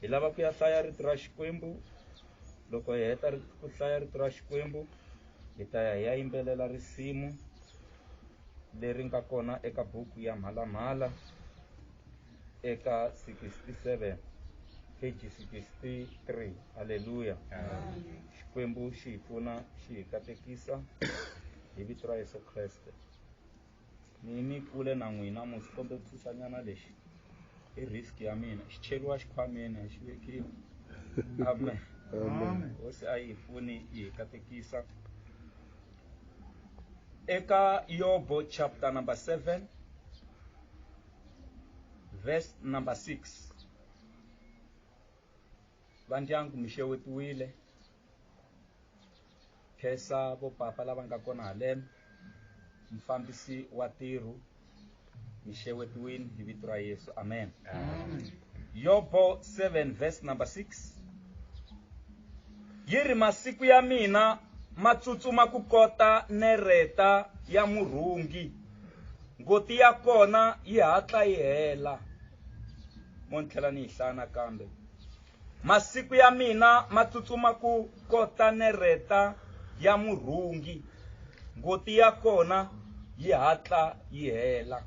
hi lava ku ya hlaya rito ra Xikwembu. Loko hi heta ku hlaya rito ra Xikwembu, hi ta ya hi ya yimbelela risimu leri nga kona eka buku ya Mhalamhala eka 67 page 63. Haleluya. Xikwembu xi hi pfuna, xi hi katekisa hi vito ra Yesu Kreste. Ni kule na n'wina musi kombe ku susanyana lexi i risk ya mina, xi cheriwa xikhwameni a xi vekiwi. Amen. Hosi a yi pfuni hi katekisa eka Yobo chapter number 7 verse number 6. Vandyangu mi xewetiwile, khesa vo papa lava nga kona haleno, mfambisi wa tirhu mi xewetiwile hi vito ra Yesu. Amen. Yobo 7 verse number 6. Yiri masiku ya mina ma tsutsuma ku kota nereta ya murhungi, ngoti ya kona yi hatla yi hela. Mo tlhela ni hlaya nakambe. Masiku ya mina ma tsutsuma ku kota nereta ya murhungi, ngoti ya kona yi hatla yi hela.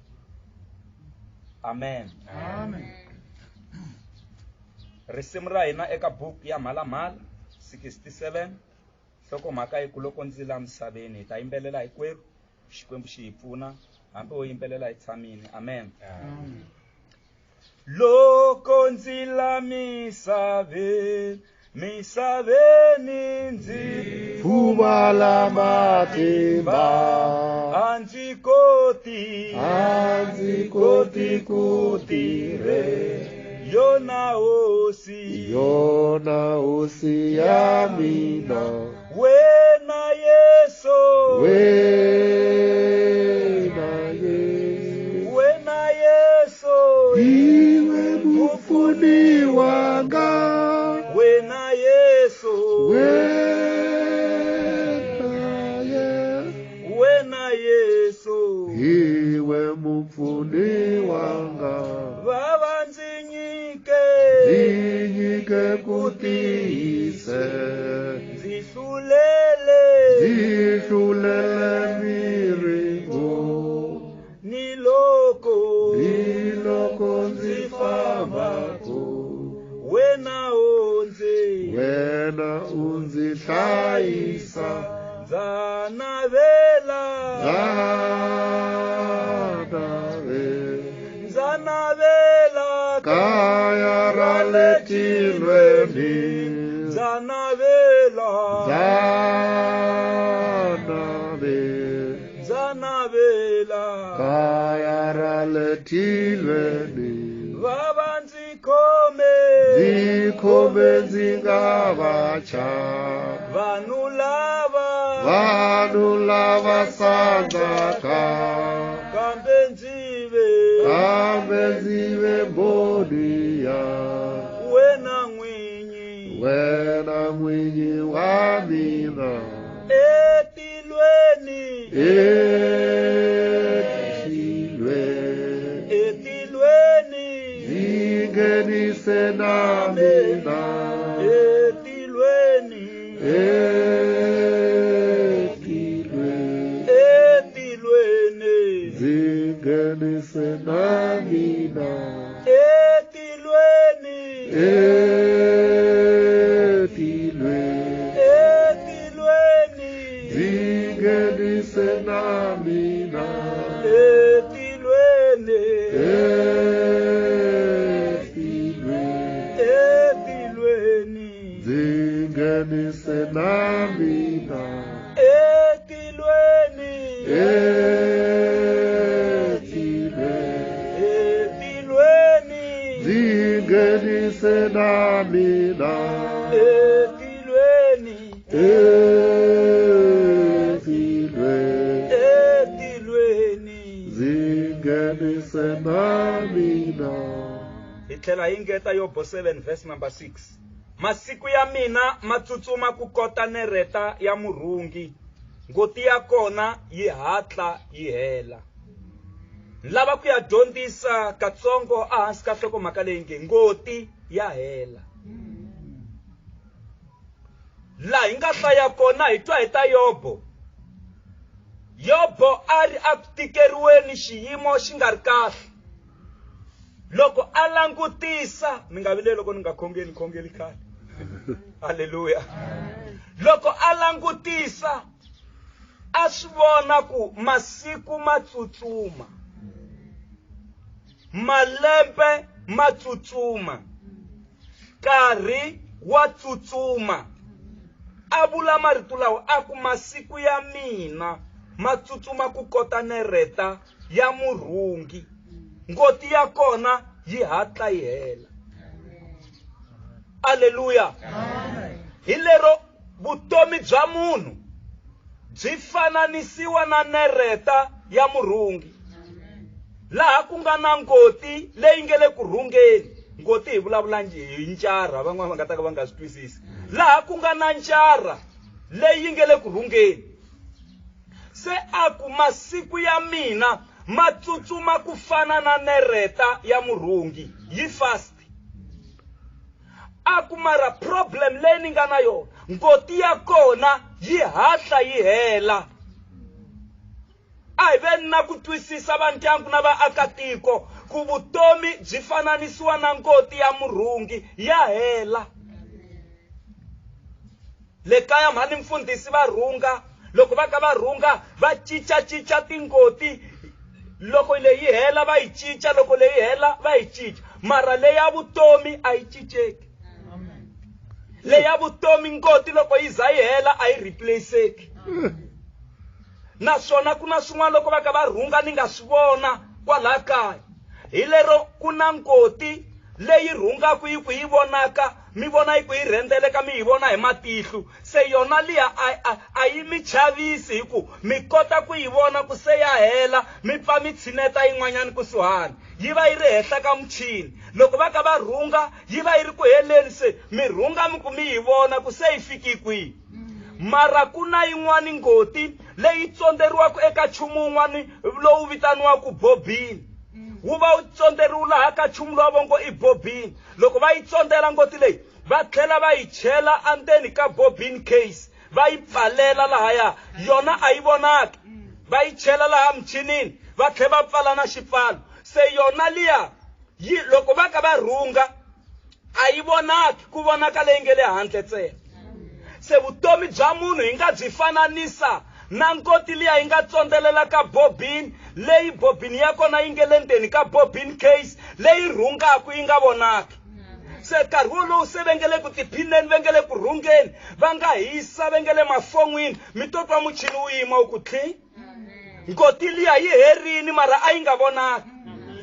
Amen. Risimu ra hina eka buku ya Mhalamhala 67, nhlokomhaka yi ku loko ndzi la misaveni. Hi ta yimbelela hinkwerhu, Xikwembu xi hi pfuna hambi wo yimbelela hi tshamini. Amen. Loko ndzi la misaveni, misaveni ndzi pfumala matimba, a ndzi koti ku tirhe, yona hosi ya mina, wena Yesu, wena Yesu, iwe mufuni wanga, wena Yesu, wena Yesu, iwe mufuni wanga, baba nzinyike kutise, zihlulele miringo, ni loko nzifambako, wena unzihlayisa, nzanavela kaya ra le tilweni, nzanavela kaya ra le tilweni, baba nzikhome ndzi nga vacha, vanhu lava sandzaka, kambe ndzive mboni ya wena mwinyi wa mina, etilweni zingenise na mina, etilweni zingenise na mina, etilweni zingenise na mina, etilweni zingenise na mina, etilweni zingenise na mina, etilweni zingenise na mina. Hi tlhela hi ngeta Yobo 7 verse number 6. Masiku ya mina ma tsutsuma ku kota nereta ya murhungi, ngoti ya kona yi hatla yi hela. Lava ku ya dyondzisa katsongo a hansi ka nhlokomhaka leyi nge ngoti ya hela. La hi nga hlaya kona hi twa hi ta Yobo. Yobo a ri a ku tikeriweni xiyimo xi nga ri kahle. Loko a langutisa, mi nga vileli loko ni nga khongeli khale. Haleluya. Loko a langutisa, a swi vona ku masiku ma tsutsuma, malembe ma tsutsuma, nkarhi wa tsutsuma. A vula marito lawa a ku masiku ya mina ma tsutsuma ku kota nereta ya murhungi, ngoti ya kona yi hatla yi hela. Haleluya. Hi lero vutomi bya munhu byi fananisiwa na nereta ya murhungi, laha ku nga na ngoti leyi nge le ku rhungeni. Ngoti hi vulavula hi ncara, van'wana va nga ta ka va nga swi twisisi. Laha ku nga na ncara leyi nge le ku rhungeni. Se a ku masiku ya mina ma tsutsuma ku fana na nereta ya murhungi, yi fast. A ku mara problem leyi ni nga na yona, ngoti ya kona yi hatla yi hela. A hi veni na ku twisisa va ndyangu na vaakatiko ku vutomi byi fananisiwa na ngoti ya murhungi, ya hela. Le kaya mhani mfundhisi va rhunga, loko va ka va rhunga va cinca tingoti. Loko leyi hela va yi cinca, loko leyi hela va yi cinca. Mara leyi ya vutomi a yi cinceki. Leyi ya vutomi ngoti loko yi za yi hela a yi replaceki. Naswona ku na swin'wana loko va ka va rhunga ni nga swi vona kwalaha kaya. Hi lero ku na ngoti leyi rhungaku yi ku yi vonaka, mi vona yi ku yi rhendzeleka, mi yi vona hi matihlo. Se yona liya a yi mi chavisi hi ku mi kota ku yi vona ku se ya hela, mi pfa mi tshineta yin'wanyana kusuhani. Yi va yi ri henhla ka muchini. Loko va ka va rhunga yi va yi ri ku heleni, se mi rhunga mi ku mi yi vona ku se yi fiki kwihi. Mara ku na yin'wani ngoti leyi tsonderiwaka eka nchumu wun'wani lowu vitaniwaka bobini. Wu va wu tsonderiwa laha ka nchumu lowu va ngo i bobini. Loko va yi tsondela ngoti leyi, va tlhela va yi chela andzeni ka bobine case, va yi pfalela lahaya, yona a yi vonaki. Va yi chela laha michinini, va tlhela va pfala na xipfalo. Se yona liya loko va ka va rhunga a yi vonaki, ku vonaka leyi nge le handle ntsena. Se vutomi bya munhu hi nga byi fananisa na ngoti liya yi nga tsondelela ka bobini, leyi bobini ya kona yi nge le ndzeni ka bobine case, leyi rhungaku yi nga vonaki. Se nkarhi wolowo se va nge le ku tiphineni, va nge le ku rhungeni, va nga hisa, va nge le mafon'wini, mi to twa muchini wu yima wu ku tli. Ngoti liya yi herini mara a yi nga vonaki.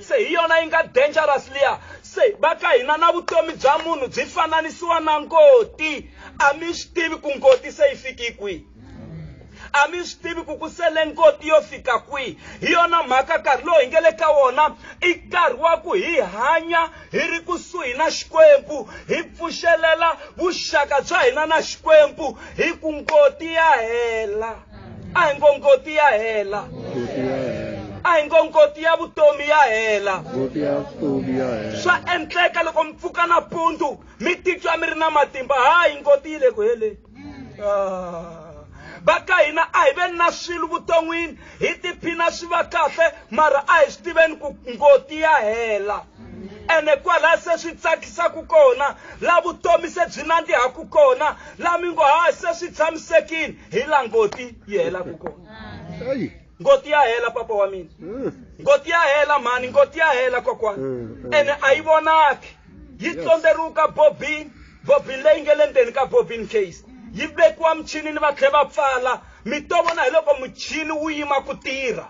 Se hi yona yi nga dangerous liya. Se va ka hina na vutomi bya munhu byi fananisiwa na ngoti. A mi swi tivi ku ngoti se yi fiki kwihi. A mi swi tivi ku sele ngoti yo fika kwihi. Hi yona mhaka nkarhi lowu hi nge le ka wona i nkarhi wa ku hi hanya hi ri kusuhi na Xikwembu, hi pfuxelela vuxaka bya hina na Xikwembu, hi ku ngoti ya hela. A hi ngo ngoti ya hela. A hi ngo ngoti ya vutomi ya hela. Swa endleka loko mi pfuka nampundzu mi titwa mi ri na matimba, hayi ngoti yi le ku heleni. Va ka hina a hi veni na swilo vuton'wini, hi tiphina swi va kahle, mara a hi swi tiveni ku ngoti ya hela. Ene kwalaha se swi tsakisaku kona, la vutomi se byi nandzihaku kona, la mi ngo hayi se swi tshamisekile, hi la ngoti yi helaku kona. Ngoti ya hela papa wa mina. Ngoti ya hela mani, ngoti ya hela kokwana. Ene a yi vonaki. Yi tsonderiwa bobini, bobini leyi nge le ndzeni ka bobine case. Yi vekiwa michinini va tlhela va pfala. Mi to vona hi loko muchini wu yima ku tirha.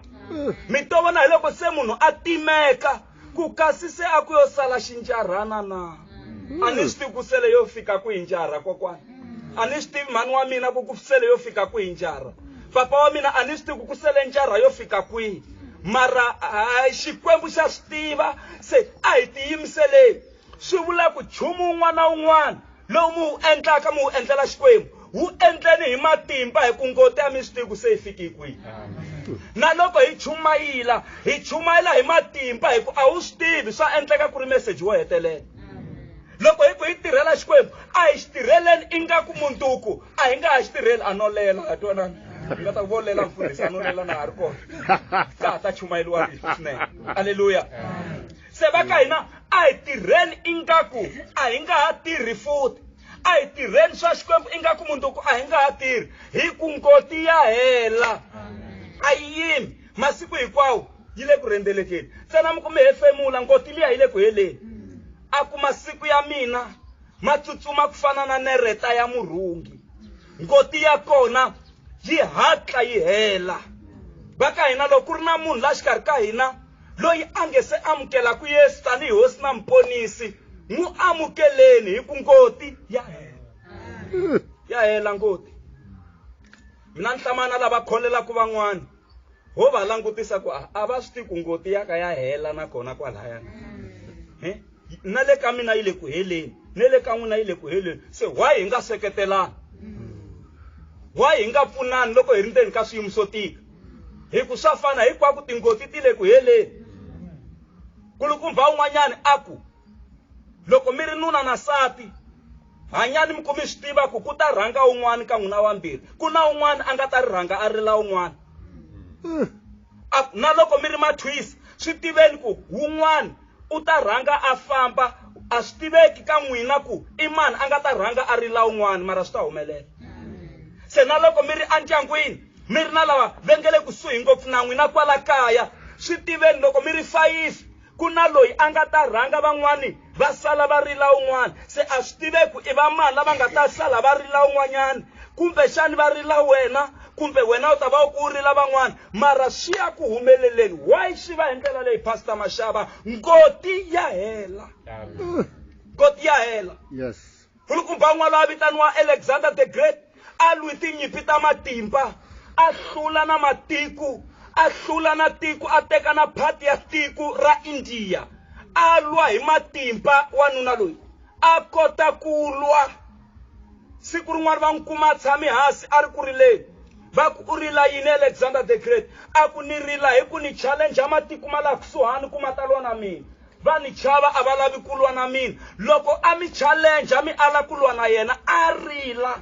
Mi to vona hi loko se munhu a timeka, ku kasi se a ku yo sala xinjarhana na. A ni swi tivi ku sele yo fika kwihi njara kokwana. A ni swi tivi mhani wa mina ku sele yo fika kwihi njara. Papa wa mina a ni swi tivi ku sele njara yo fika kwihi. Mara Xikwembu xa swi tiva, se a hi tiyimiseleni. Swi vula ku nchumu wun'wana na wun'wana lowu mu wu endlaka mu wu endlela Xikwembu, wu endleni hi matimba, hi ku ngoti a mi swi tivi ku se yi fiki kwihi. Na loko hi chumayela hi matimba, hi ku a wu swi tivi, swa endleka ku ri message wo hetelela. Loko tirhela Xikwembu a hi xitirheleni ingaku munduku a hi nga ha xitirheli a no lela a twanana hi nga ta volela mfundhisi a no lela na ha ri kona ka ha ta chumayeliwa vito swinene halleluya se va ka hina a hi tirheni ingaku a hi nga ha tirhi futhi a hi tirheni swa Xikwembu ingaku munduku a hi nga ha tirhi hi ku ngoti ya hela a yi yimi masiku hinkwawo yi le ku rhendzelekeni ntsena mi kume hefemula ngoti liya yi le ku heleni a ku masiku ya mina ma tsutsuma ku fana na nereta ya murhungi ngoti ya kona yi hatla yi hela va ka hina loko ku ri na munhu la xikarhi ka hina loyi a nge se amukelaku Yesu tanihi hosi na muponisi n'wi amukeleni hi ku ngoti ya hela ngoti mina ni hlamana lava kholelaku van'wana ho va langutisa ku a va swi tiku ngoti ya ka ya hela na kona kwalaya na le ka mina yi le ku heleni ne le ka n'wina yi le ku heleni se why hi nga seketelani why hi nga pfunani loko hi ri ndzeni ka swiyimo swo tika hi ku swa fana hinkwako tingoti ti le ku heleni kulukumba un'wanyani a ku loko mi ri nuna na nsati hanyani mi kumi swi tiva ku ta rhanga un'wana ka n'wina wambirhi ku na un'wana a nga ta ri rhanga a rila un'wana na loko mi ri mathwisi swi tiveni ku wun'wana u ta rhanga a famba a swi tiveki ka n'wina ku i mani a nga ta rhanga a rila un'wana mara swi ta humelela se na loko mi ri andyangwini mi ri na lava vengele kusuhi ngopfu na n'wina kwala kaya swi tiveni loko mi ri 5 ku na loyi a nga ta rhanga van'wani va sala va rila un'wana se a swi tiveki ku i va mani lava nga ta sala va rila un'wanyani kumbe xani va rila wena kumbe wena u ta va ku rila van'wana mara swi ya ku humeleleni why swi va hi ndlela leyi Pastor Mashava ngoti ya hela ngoti ya hela Yes. kulukumba n'wana loyi a vitaniwa Alexander the Great a lwi tinyimpi ta matimba a hlula na matiko a hlula na tiko a teka na phati ya tiko ra India a lwa hi matimba wanuna loyi a kota ku lwa siku rin'wana va n'wi kuma tshami hansi a ri ku rileni va ku u rila yini Alexander the Great a ku ni rila hi ku ni challenge matiko ma la kusuhani ku ma ta lwa na mina va ni chava a va lavi ku lwa na mina loko a mi challenge mi ala ku lwa na yena a rila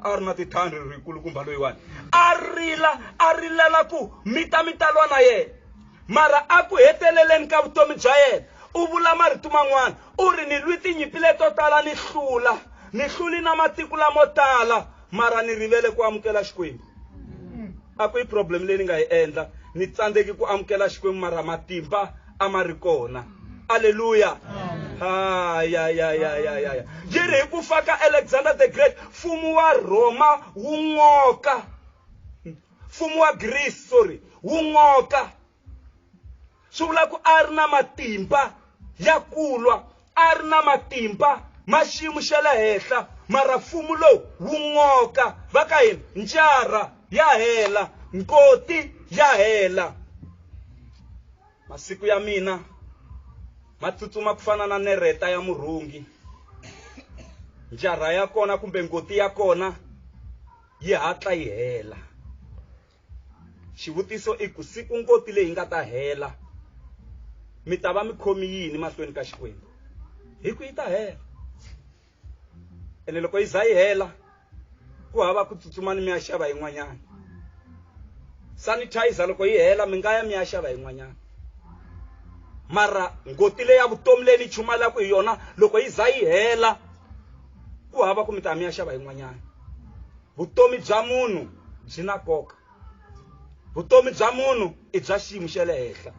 a ri na tithandi ri kulukumba loyiwani a rilela ku mi ta lwa na yena mara a ku heteleleni ka vutomi bya yena u vula marito man'wana u ri ni lwi tinyimpi leto tala ni hluli na matiko lamo tala mara ni rivele ku amukela Xikwembu a ku i problem leyi ni nga yi endla ni tsandzeki ku amukela Xikwembu mara matimba a ma ri kona haleluya ya yiri hi ku faka Alexander the Great mfumo wa Roma wu ngoka mfumo wa Greece wu ngoka swi vula ku a ri na matimba ya kulwa a ri na matimba ma xiyimo xa le henhla mara mfumo lowu wu ngoka va ka hina njara ya hela ngoti ya hela masiku ya mina ma tsutsuma ku fana na nereta ya murhungi njara ya kona kumbe ngoti ya kona yi hatla yi hela xivutiso i ku siku ngoti leyi nga ta hela mi ta va mi khomi yini mahlweni ka Xikwembu hi ku yi ta hela ene loko yi za yi hela ku hava ku tsutsuma ni mi ya xava yin'wanyana sanitizer loko yi hela mi nga ya mi ya xava yin'wanyana mara ngoti leyi ya vutomi leyi ni chumalaka hi yona loko yi za yi hela ku hava ku mi ta mi ya xava yin'wanyana vutomi bya munhu byi na nkoka vutomi bya munhu i bya xiyimo xa le henhla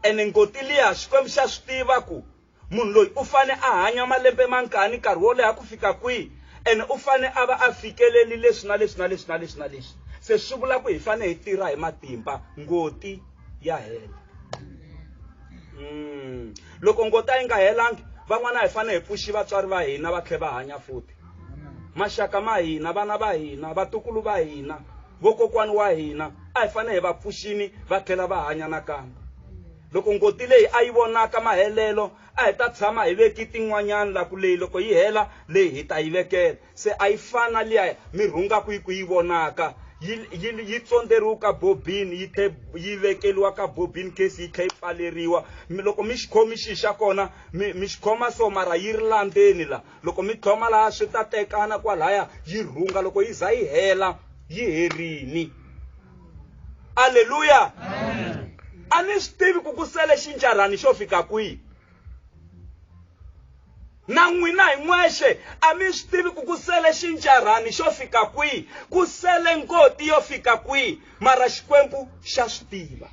ene ngoti liya Xikwembu xa swi tiva ku munhu loyi u fane a hanya malembe mangani nkarhi wo leha ku fika kwihi ene u fane a va a fikeleli leswi na leswi se swi vula ku hi fane hi tirha hi matimba ngoti ya hela loko ngoti yi nga helangi van'wana hi fane hi pfuxi vatswari va hina va tlhela va hanya futhi maxaka ma hina vana va hina vatukulu va hina vokokwani wa hina a hi fane hi va pfuxini va tlhela va hanya nakambe loko ngoti leyi a yi vonaka mahelelo a hi ta tshama hi veki tin'wanyana la ku leyi loko yi hela leyi hi ta yi vekela se a yi fana liya mi rhunga ku yi vonaka yi tsonderiwa ka bobini yi vekeliwa ka bobini kesi yi tlhe yi pfaleriwa loko mi xikhomi xixa kona mi xikhoma so mara yi ri landzeni la loko mi tlhoma laha swi ta tekana kwalaya yi rhunga loko yi za yi hela yi herini. Haleluya. A ni swi tivi ku sele xinjarhani xo fika kwihi na n'wina hi n'wexe a mi swi tivi ku sele xinjarhani xo fika kwihi ku sele ngoti yo fika kwihi mara Xikwembu xa swi tiva.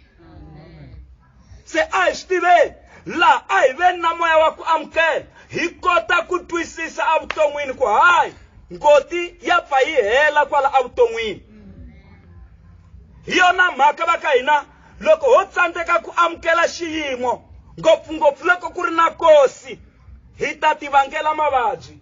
Se a hi swi tiveni laha a hi veni na moya wa ku amukela hi kota ku twisisa evuton'wini ku hayi ngoti ya pfa yi hela kwala evuton'wini. Hi yona mhaka va ka hina loko ho tsandzeka ku amukela xiyimo ngopfungopfu loko ku ri na nkosi hi ta tivangela mavabyi.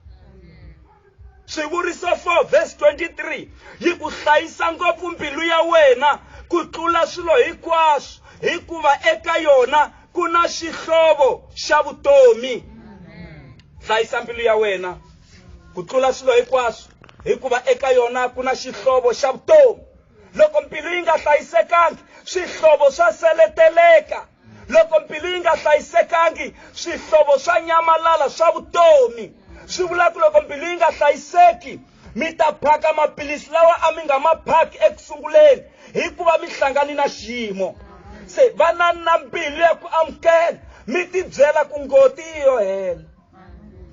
Swivuriso 4 verse 23 yi ku hlayisa ngopfu mbilu ya wena ku tlula swilo hinkwaswo hikuva eka yona ku na xihlovo xa vutomi. Hlayisa mbilu ya wena ku tlula swilo hinkwaswo hikuva eka yona ku na xihlovo xa vutomi. Loko mbilu yi nga hlayisekangi swihlovo swa seleteleka. Loko mbilu yi nga hlayisekangi swihlovo swa nyamalala swa vutomi. Swi vula ku loko mbilu yi nga hlayiseki mi ta phaka maphilisi lawa a mi nga ma phaki ekusunguleni hikuva mi hlangani na xiyimo. Se vana na mbilu ya ku amukela mi ti byela ku ngoti yo hela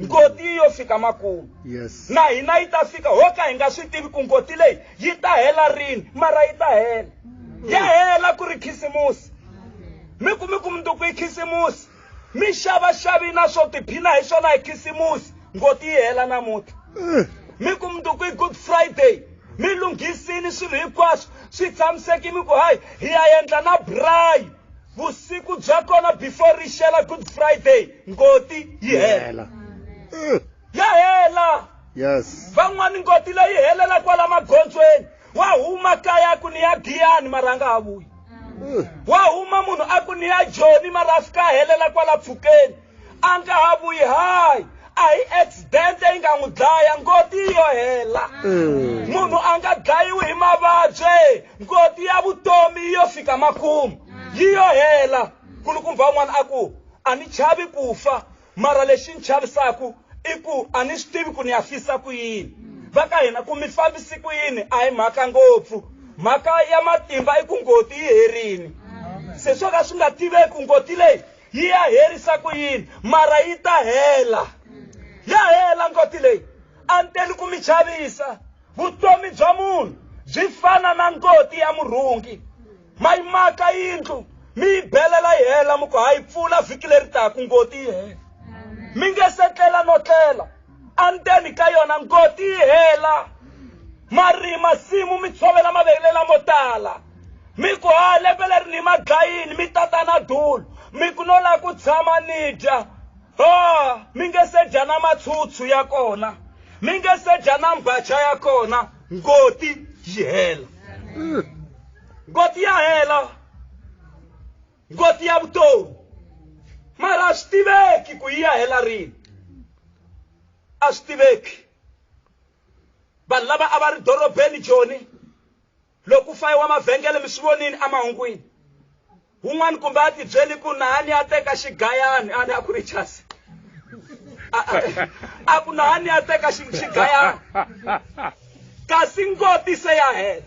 ngoti yo fika makumu. Yes. Na hina yi ta fika ho ka hi nga swi tivi ku ngoti leyi yi ta hela rini mara yi ta hela. Ya hela ku ri khisimusi. Mi ku mundzuku hi khisimusi mi xava na swo tiphina hi swona hi khisimusi ngoti yi hela namuntlha. Mi ku mundzuku hi Good Friday mi lunghisini swilo hinkwaswo swi tshamiseki mi ku hayi hi ya endla na braai vusiku bya kona before ri xela Good Friday ngoti yi hela. Ya hela. Yes. Van'wani ngoti leyi helela kwala magondzweni wa huma kaya ku ni ya Giyani mara nga ha vuyi. Wa huma munhu a ku ni ya Joni mara a fika helela kwala Pfukeni a nga ha vuyi hayi a hi accident yi nga n'wi dlaya ngoti yo hela. Munhu a nga dlayiwi hi mavabyi ngoti ya vutomi yo fika makumu yi yo hela. Kulukumba van'wana a ku a ni chavi ku fa mara lexi ni chavisaku i ku a ni swi tivi ku ni ya fisa ku yini. Va ka hina ku mi fambisi ku yini a hi mhaka ngopfu mhaka ya matimba i ku ngoti yi herini. Se swo ka swi nga tiveki ngoti leyi yi ya herisa ku yini mara yi ta hela. Ya hela ngoti leyi a ni teli ku mi chavisa. Vutomi bya munhu byi fana na ngoti ya murhungi. Ma yi maka yindlu mi yi belela yi hela mi ku hayi pfula vhiki leri taka ngoti yi hela. Mi nge se tlela no tlela anteni ka yona ngoti yi hela. Marima simu mi tshovela mavelela mo tala mi ku ha lembe leri ni madlayini mi tata na dulu mi ku no la ku tshama ni dya. Mi nge se dya na matshutsu ya kona mi nge se dya na mbacha ya kona ngoti yi hela. Ngoti ya hela ngoti ya vutomi mara a swi tiveki ku yi ya hela rini. A swi tiveki. Vanhu lava a va ri dorobeni Joni loko fayiwa mavhengele mi swi vonini emahungwini. Wun'wani kumbe a ti byeli ku nahani a teka xigayani a ni a ku ri chasi a ku nahani a teka xigayani kasi ngoti se ya hela.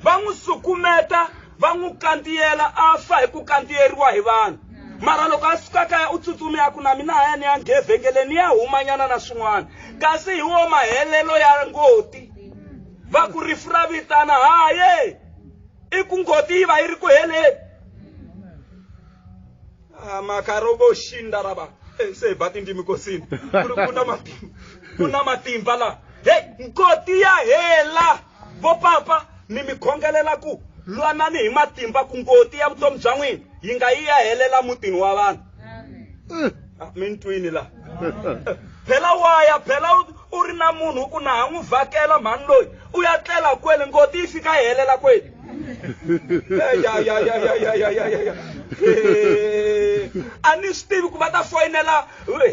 Va n'wi sukumeta va n'wi kandiyela a fa hi ku kandiyeriwa hi vanhu mara loko a suka kaya u tsutsumi a ku na mina haya ni ya nghe vhengeleni ya humanyana na swin'wana kasi hi wo mahelelo ya ngoti. Va ku rifu ra vitana haye i ku ngoti yi va yi ri ku heleni. Makarobo shinda raba se ba tindimi kosini kuna matimba la hey ngoti ya hela. Vo papa ni mi khongelela ku lwanani hi matimba ku ngoti ya vutomi bya n'wina yi nga yi ya helela mutini wa vanhu. Mi ntwini la phela waya phela u ri na munhu ku na ha n'wi vhakela mhani loyi u ya tlela kwele ngoti yi fika yi helela kwele. ani stivi ku bata foinela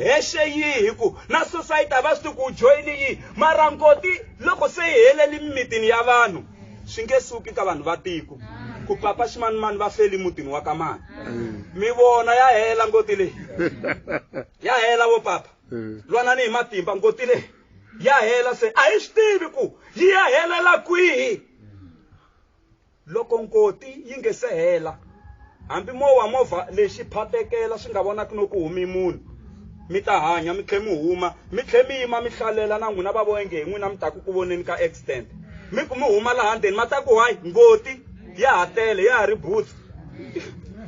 heshe yi ku na society va swi ku join yi mara ngoti loko se heleli mitini ya vanhu swi nge suki ka vanhu va tiko ku papa ximanimani va feli mutini wa ka mani mi vona ya hela ngoti leyi ya hela vo papa lwanani hi matimba ngoti leyi ya hela se a hi swi tivi ku yi ya helela kwihi loko ngoti yi nge se hela hambi movha lexi phatekela swi nga vonaki no ku humi munhu mi ta hanya mi tlhe mi huma mi tlhe mi yima mi hlalela na n'wina va voyenge hi n'wina mi ta ku voneni ka accident mi ku mi huma laha ndzeni ma ta ku hayi ngoti ya ha tele ya ha ri butsa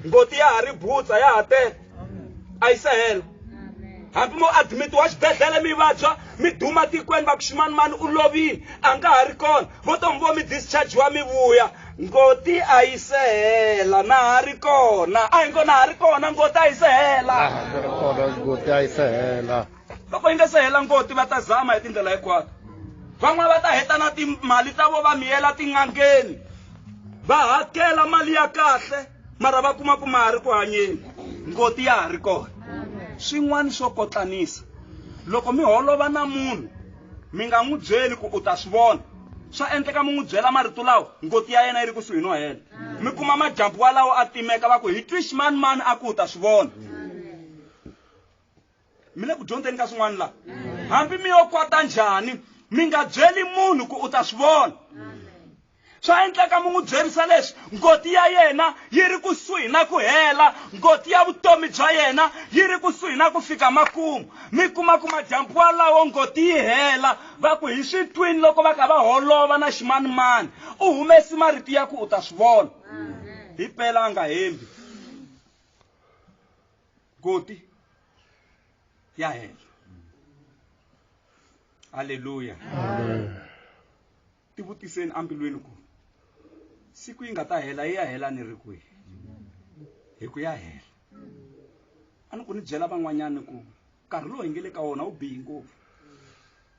ngoti ya ha ri butsa ya ha tele a yi se hela hambi mo admit wa xibedhlele mi vabya mi duma tikweni va ku ximanimani u lovile a nga ha ri kona vo to mi vo mi discharge wa mi vuya ngoti a yi se hela na ha ri kona a hi ngo na ha ri kona ngoti a yi se hela ngoti a yi se hela loko yi nga se hela ngoti va ta zama hi tindlela hinkwato van'wana va ta heta na timali ta vo va miyela tin'angeni va hakela mali ya kahle mara va kuma ku ma ha ri ku hanyeni ngoti ya ha ri kona swin'wana swo kotlanisa loko mi holova na munhu mi nga n'wi byeli ku u ta swi vona swa endleka mi n'wi byela marito lawa ngoti ya yena yi ri kusuhi no hela mi kuma majambu walawo a timeka va ku hi twi ximanimani a ku u ta swi vona mi le ku dyondzeni ka swin'wana laha hambi mi yo kwata njhani mi nga byeli munhu ku u ta swi vona swa endleka mi n'wi byerisa leswi ngoti ya yena yi ri kusuhi na ku hela ngoti ya vutomi bya yena yi ri kusuhi na ku fika makumu mi kuma ku majambu walawo ngoti yi hela va ku hi swi twini loko va kha va holova na ximanimani u humesi marito ya ku u ta swi vona hi pela a nga hembi ngoti ya hela haleluya tivutiseni ambilweni ku siku yi nga ta hela yi ya hela ni ri kwihi hi ku ya hela a ni ku ni byela van'wanyani ku nkarhi lowu hi nge le ka wona wu bihi ngopfu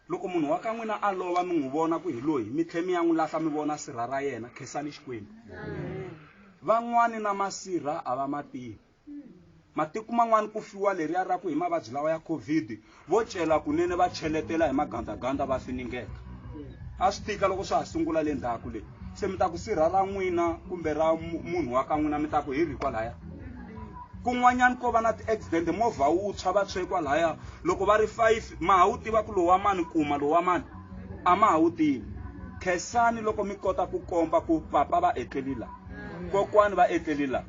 loko munhu wa ka n'wina a lova mi n'wi vona ku hi loyi mi tlhe mi ya n'wi lahla mi vona sirha ra yena khensani xikwembu van'wani na masirha a va ma tivi matiko man'wani ku fiwa leriya ra ku hi mavabyi lawa ya covid vo cela kunene va cheletela hi magandaganda va finingeta a swi tika loko swa ha sungula le ndzhaku leyi se mi ta ku sirha ra n'wina kumbe ra munhu wa ka n'wina mi ta ku hi ri kwalaya kun'wanyani ko va na ti-accident movha wu tshwa va tshwe kwalaya loko va ri 5 ma ha wu tiva ku lowu wa mani kuma lowu wa mani a ma ha wu tivi khensani loko mi kota ku komba ku papa va etleli la kokwani va etleli la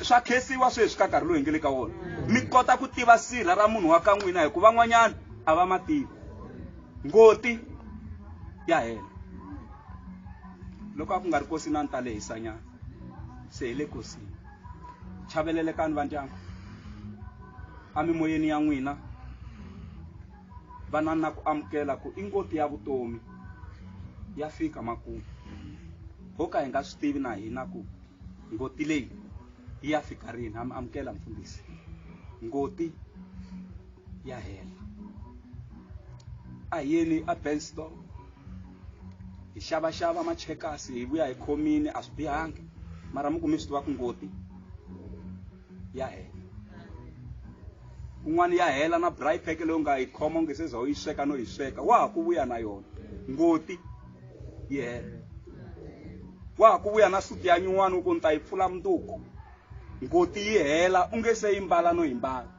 swa khesiwa sweswi ka nkarhi lowu hi nge le ka wona mi kota ku tiva sirha ra munhu wa ka n'wina hikuva van'wanyani a va ma tivi ngoti ya hela loko a ku nga ri kosi na ni ta lehisanyana se hi le kosini chavelelekani va ndyangu a mimoyeni ya n'wina vana na ku amukela ku i ngoti ya vutomi ya fika makumu ho ka hi nga swi tivi na hina ku ngoti leyi yi ya fika rini amukela mfundhisi ngoti ya hela a hi yeni a benstore hi xavaxava machekasi hi vuya hi khomini a swi bihangi mara mi ku mi swi tiva ku ngoti ya hela kun'wana ya hela na braai pack leyi u nga yi khoma u nge se za u yi sweka no yi sweka wa ha ku vuya na yona ngoti yi hela wa ha ku vuya na suti ya nyuwani u ku ni ta yi pfula mundzuku ngoti yi hela u nge se yi mbala no yi mbala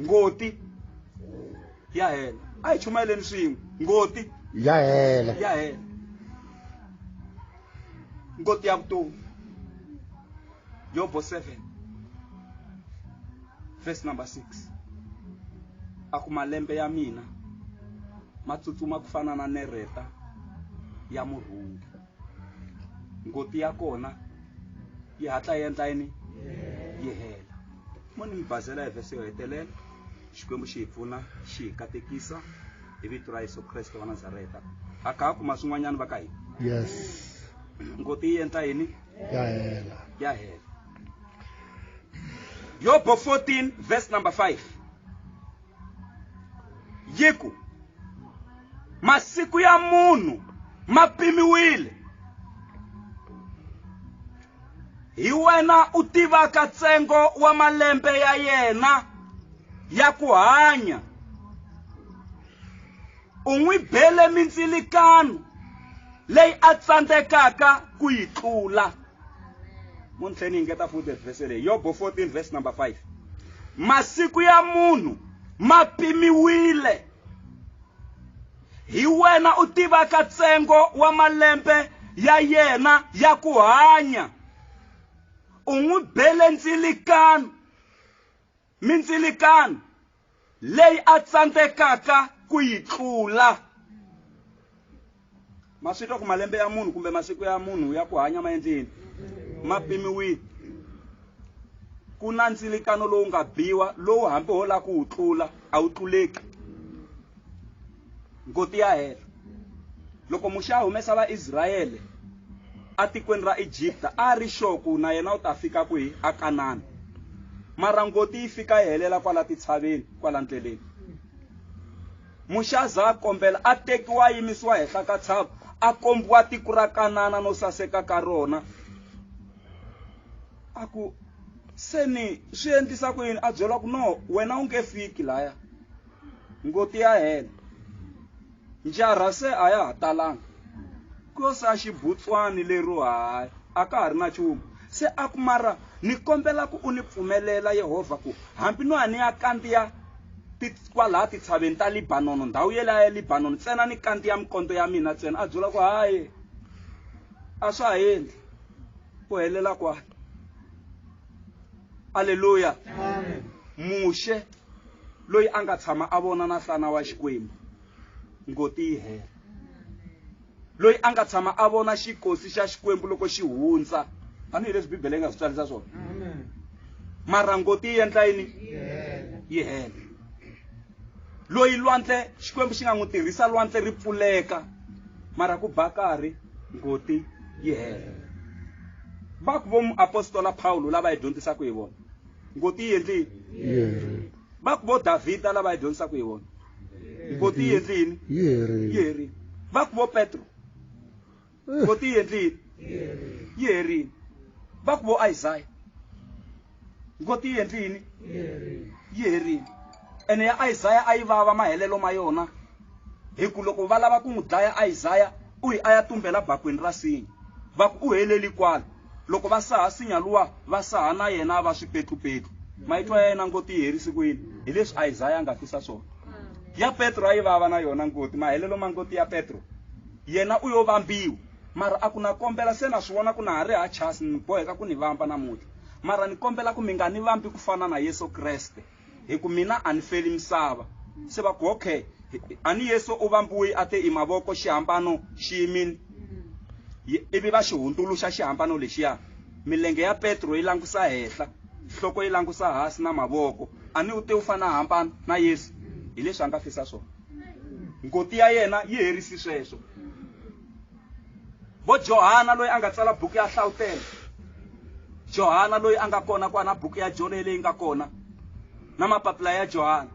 ngoti ya hela a hi chumayeleni swin'we ngoti ya hela ya hela ngoti ya vutomi Yobo 7 verse number 6 aku malembe ya mina matsutsuma ku fana na nereta ya murhungi ngoti ya kona yi hatla yi endla yini yi hela moni mi bazela hi verse yo hetelela xikwembu xi hi pfuna xi hi katekisa hi vito ra Yesu Kreste wa Nazareta aka kuma swin'wanyana va ka hina yes ngoti yi endla yini ya hela ya hela Yobo 14 verse number 5 yiku masiku ya munhu ma pimiwile hi wena u tivaka ntsengo wa malembe ya yena ya ku hanya, u n'wi bele mindzilikano leyi a tsandzekaka ku yi tlula. Muntlheni hi ngeta futhi verse leyi, Yobo 14 verse number 5. Masiku ya munhu ma pimiwile, hi wena u tivaka ntsengo wa malembe ya yena ya ku hanya, u n'wi bele mindzilikano leyi a tsandzekaka ku yi tlula. Ma swi twa ku malembe ya munhu kumbe masiku ya munhu ya ku hanya ma endleni ma pimiwile. Ku na ndzilikano lowu nga biwa lowu hambi ho la ku wu tlula a wu tluleki. Ngoti ya hela. Loko Musa humesa va Israyele a tikweni ra Egypta a ri xoku na yena u ta fika kwihi a Kanani. Mara ngoti yi fika yi helela kwala titshaveni kwala ndleleni. Musa za kombela a tekiwa yimisiwa hehla ka tshava a kombiwa tiko ra Kanana no saseka ka rona. Aku seni swi endlisa ku yini? A byela ku no wena u nge fiki laya. Ngoti ya hela. Njara se a ya ha talanga. Ko sa xibutswani lero haya a ka ha ri na nchumu. Se a ku mara ni kombela ku u ni pfumelela Yehova ku hambi no ani ya kandziya kwala titshaveni ta Libanon, ndhawu yela ya Libanon, ntsena ni kandziya mikondo ya mina ntsena. A byela ku hayi a swa ha endli ku helela kwala. Haleluya. Amen. Mushe loyi a nga tshama a vona na nhlana wa Xikwembu, ngoti yi hela. Loyi a nga tshama a vona xikosi xa Xikwembu loko xi hundza, a ni leswi Bibele yi nga swi tsarisa swona. Amen. Mara ngoti yi endla yini? Yi hela. Loyi lwandle Xikwembu xi nga n'wi tirhisa lwandle ri pfuleka, mara ku ba karhi ngoti yi hela. Va ku vo apostola Paulo lava hi dyondzisaka hi vona, ngoti yi endlini. Va ku vo Davida lava hi dyondzisaka hi vona, ngoti yi endlini. Yi herini. Va ku vo Petro, ngoti yi endlini. Yi herini. Va ku vo Isaiah, ngoti yi endlini. Yi herini. Ene ya Isaiah a yi vava mahelelo ma yona, hi ku loko va lava ku n'wi dlaya Isaiah u hi a ya tumbela bakweni ra sinya. Va ku u heleli kwala. Loko va saha sinya luwa va saha na yena va swipetlupetlu. Mayitwa ya yena ngoti yi herisi kwini? Hi leswi Isaiah nga fisa swona. Ya Petro a yi vava na yona ngoti, mahelelo ma ngoti ya Petro yena u yo vambiwa. Mara a ku na kombela se na swivona ku na ha ri ha chasi ni boheka ku ni vamba namuntlha. Mara ni kombela ku mi nga ni vambi ku fana na Yesu Kreste, hi ku mina a ni feli misava. Se va ku okay, ani Yesu u vambiwe a te i mavoko xihambano xi yimini. Ivi va xi hundzuluxa xihambano lexiya. Milenge ya Petro yi langusa hehla, nhloko yi langusa hansi na mavoko. Ani u te u fana hambana na Yesu. Hi leswi a nga fisa swona. Ngoti ya yena yi herisi sweswo. Vo Johana loyi a nga tsala buku ya Hlawutele, Johana loyi a nga kona kwa na buku ya Jona leyi nga kona na mapapila ya Johana,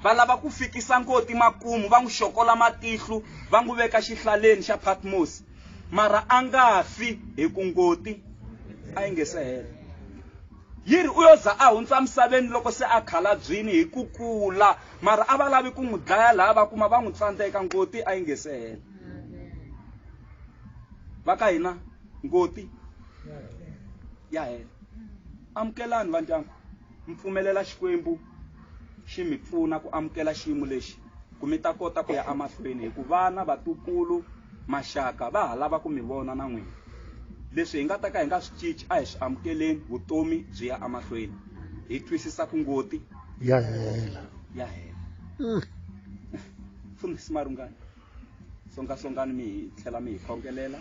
va lava ku fikisa ngoti makumu, va n'wi xokola matihlu, va n'wi veka xihlaleni xa Patmos. Mara a nga fi hi ku ngoti a yi nge se hela. Yiri u yo za a hundza misaveni loko se a khalabyini hi ku kula, mara a va lavi ku n'wi dlaya laha va kuma va n'wi tsandzeka, ngoti a yi nge se hela. Va ka hina ngoti ya hela. Amukelani va ndyangu, mpfumelela Xikwembu xi mi pfuna ku amukela xiyimo lexi ku mi ta kota ku ya amahlweni, hi ku vana vatukulu maxaka va ha lava ku mi vona na n'wina. Leswi hi nga ta ka hi nga swi cinci a hi swi amukeleni, vutomi byi ya amahlweni hi twisisa ku ngoti ya hela. Ya hela. Fundisi marungani songasongani mi tlhela mi hi khongelela,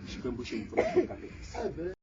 Xikwembu xi mi pfuna.